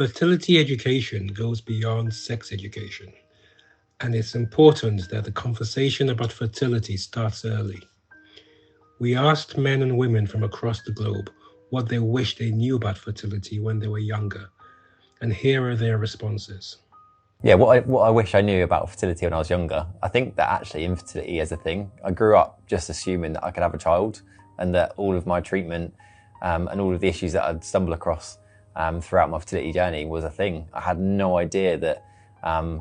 Fertility education goes beyond sex education, and it's important that the conversation about fertility starts early. We asked men and women from across the globe what they wish they knew about fertility when they were younger, and here are their responses. Yeah, what I wish I knew about fertility when I was younger, I think that actually infertility is a thing. I grew up just assuming that I could have a child and that all of my treatment and all of the issues that I'd stumble across throughout my fertility journey was a thing. I had no idea that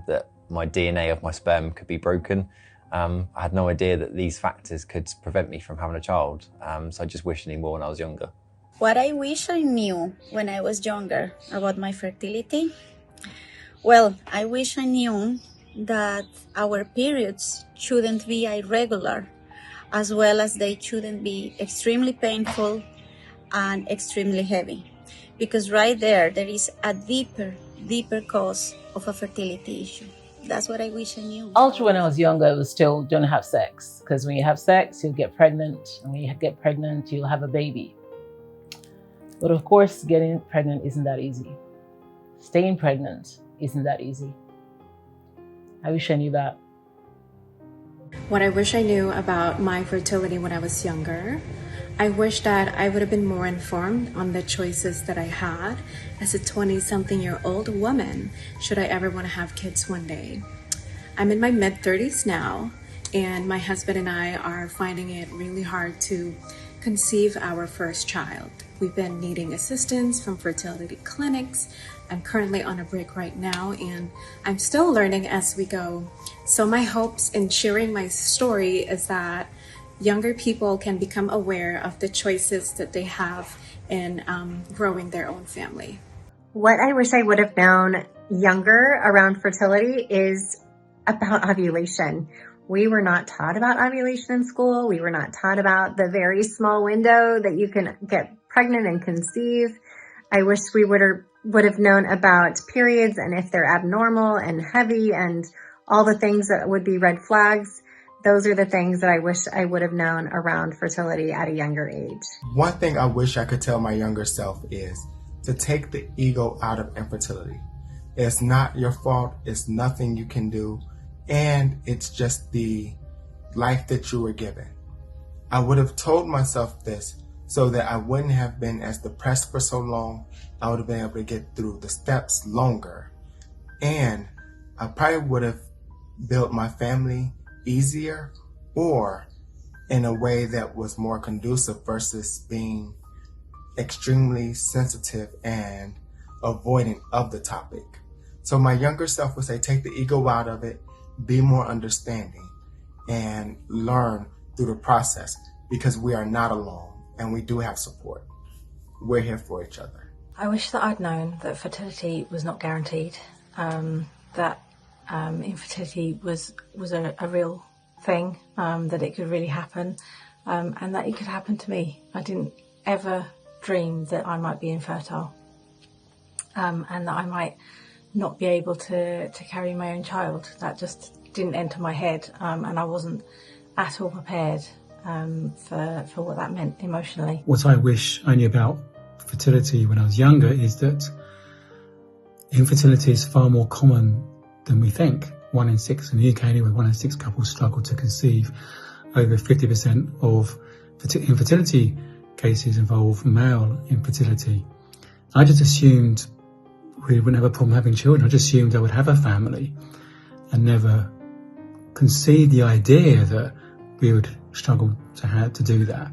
that my DNA of my sperm could be broken. I had no idea that these factors could prevent me from having a child. So I just wish I knew more when I was younger. What I wish I knew when I was younger about my fertility? Well, I wish I knew that our periods shouldn't be irregular, as well as they shouldn't be extremely painful and extremely heavy. Because right there is a deeper cause of a fertility issue. That's what I wish I knew. Also, when I was younger, it was still don't have sex. Because when you have sex, you'll get pregnant. And when you get pregnant, you'll have a baby. But of course, getting pregnant isn't that easy. Staying pregnant isn't that easy. I wish I knew that. What I wish I knew about my fertility when I was younger, I wish that I would have been more informed on the choices that I had as a 20-something-year-old woman, should I ever want to have kids one day. I'm in my mid-30s now, and my husband and I are finding it really hard to conceive our first child. We've been needing assistance from fertility clinics. I'm currently on a break right now, and I'm still learning as we go. So my hopes in sharing my story is that younger people can become aware of the choices that they have in growing their own family. What I wish I would have known younger around fertility is about ovulation. We were not taught about ovulation in school. We were not taught about the very small window that you can get pregnant and conceive. I wish we would have known about periods and if they're abnormal and heavy and all the things that would be red flags. Those are the things that I wish I would have known around fertility at a younger age. One thing I wish I could tell my younger self is to take the ego out of infertility. It's not your fault. It's nothing you can do. And it's just the life that you were given. I would have told myself this so that I wouldn't have been as depressed for so long. I would have been able to get through the steps longer. And I probably would have built my family easier or in a way that was more conducive versus being extremely sensitive and avoidant of the topic. So my younger self would say, take the ego out of it, be more understanding, and learn through the process, because we are not alone and we do have support. We're here for each other. I wish that I'd known that fertility was not guaranteed, that infertility was a real thing, that it could really happen, and that it could happen to me. I didn't ever dream that I might be infertile, and that I might not be able to carry my own child. That just didn't enter my head, and I wasn't at all prepared for what that meant emotionally. What I wish I knew about fertility when I was younger is that infertility is far more common than we think. 1 in 6 in the UK anyway, 1 in 6 couples struggle to conceive. Over 50% of infertility cases involve male infertility. I just assumed we wouldn't have a problem having children. I just assumed I would have a family and never conceived the idea that we would struggle to do that.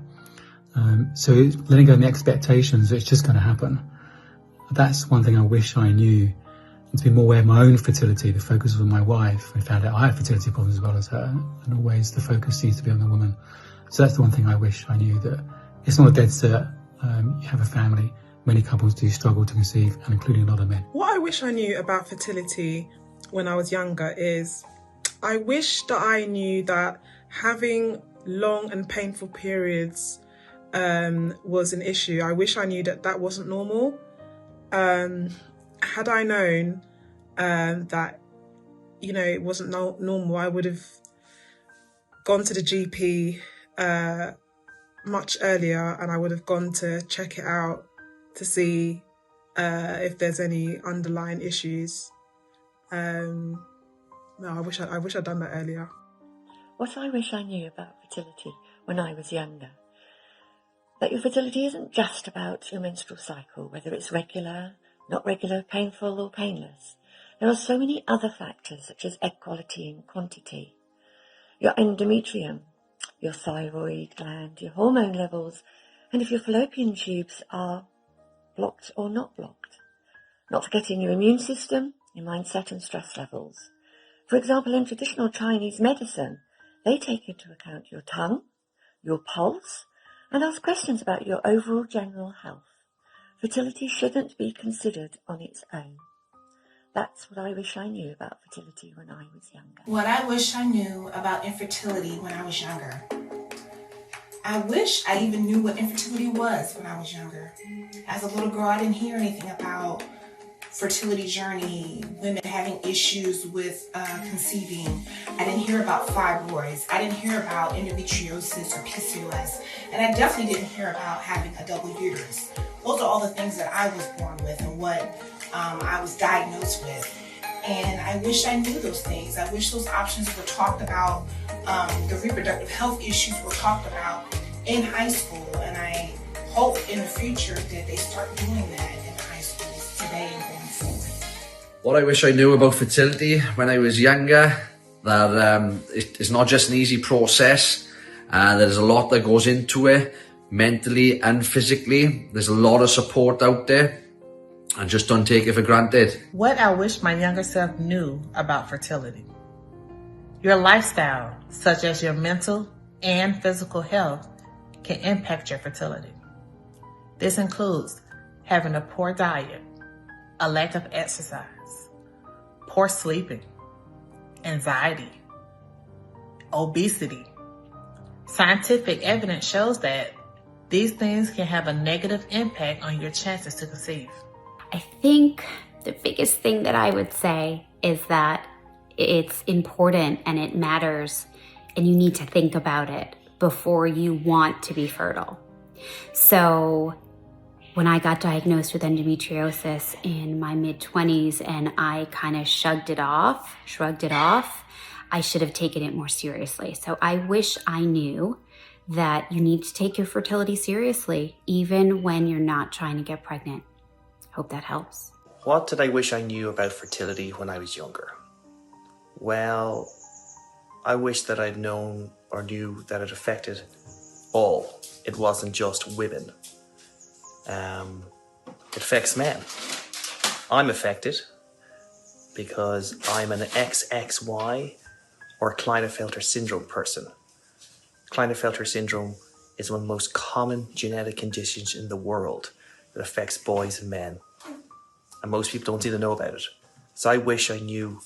So letting go of the expectations that it's just going to happen. That's one thing I wish I knew. And to be more aware of my own fertility. The focus was on my wife. I found out I had fertility problems as well as her. And always the focus seems to be on the woman. So that's the one thing I wish I knew, that it's not a dead cert. You have a family. Many couples do struggle to conceive, and including a lot of men. What I wish I knew about fertility when I was younger is I wish that I knew that having long and painful periods was an issue. I wish I knew that that wasn't normal. Had I known that, it wasn't normal, I would have gone to the GP much earlier, and I would have gone to check it out to see if there's any underlying issues. No, I wish I'd done that earlier. What I wish I knew about fertility when I was younger. That your fertility isn't just about your menstrual cycle, whether it's regular, not regular, painful or painless. There are so many other factors such as egg quality and quantity. Your endometrium, your thyroid gland, your hormone levels, and if your fallopian tubes are blocked or not blocked. Not forgetting your immune system, your mindset and stress levels. For example, in traditional Chinese medicine, they take into account your tongue, your pulse, and ask questions about your overall general health. Fertility shouldn't be considered on its own. That's what I wish I knew about fertility when I was younger. What I wish I knew about infertility when I was younger. I wish I even knew what infertility was when I was younger. As a little girl, I didn't hear anything about fertility journey, women having issues with conceiving. I didn't hear about fibroids. I didn't hear about endometriosis or PCOS. And I definitely didn't hear about having a double uterus. Those are all the things that I was born with and what I was diagnosed with. And I wish I knew those things. I wish those options were talked about. The reproductive health issues were talked about in high school. And I hope in the future that they start doing that in high schools today and going forward. What I wish I knew about fertility when I was younger, that it's not just an easy process. There's a lot that goes into it, mentally and physically. There's a lot of support out there, and just don't take it for granted. What I wish my younger self knew about fertility. Your lifestyle, such as your mental and physical health, can impact your fertility. This includes having a poor diet, a lack of exercise, poor sleeping, anxiety, obesity. Scientific evidence shows that these things can have a negative impact on your chances to conceive. I think the biggest thing that I would say is that it's important and it matters, and you need to think about it before you want to be fertile. So when I got diagnosed with endometriosis in my mid-20s and I kind of shrugged it off, I should have taken it more seriously. So I wish I knew that you need to take your fertility seriously, even when you're not trying to get pregnant. Hope that helps. What did I wish I knew about fertility when I was younger? Well, I wish that I'd known or knew that it affected all. It wasn't just women. It affects men. I'm affected because I'm an XXY or Klinefelter syndrome person. Klinefelter syndrome is one of the most common genetic conditions in the world that affects boys and men. And most people don't even know about it. So I wish I knew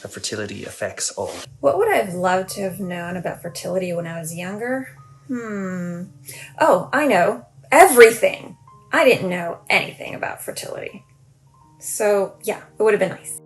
that fertility affects all. What would I have loved to have known about fertility when I was younger? Oh, I know. Everything. I didn't know anything about fertility. So yeah, it would have been nice.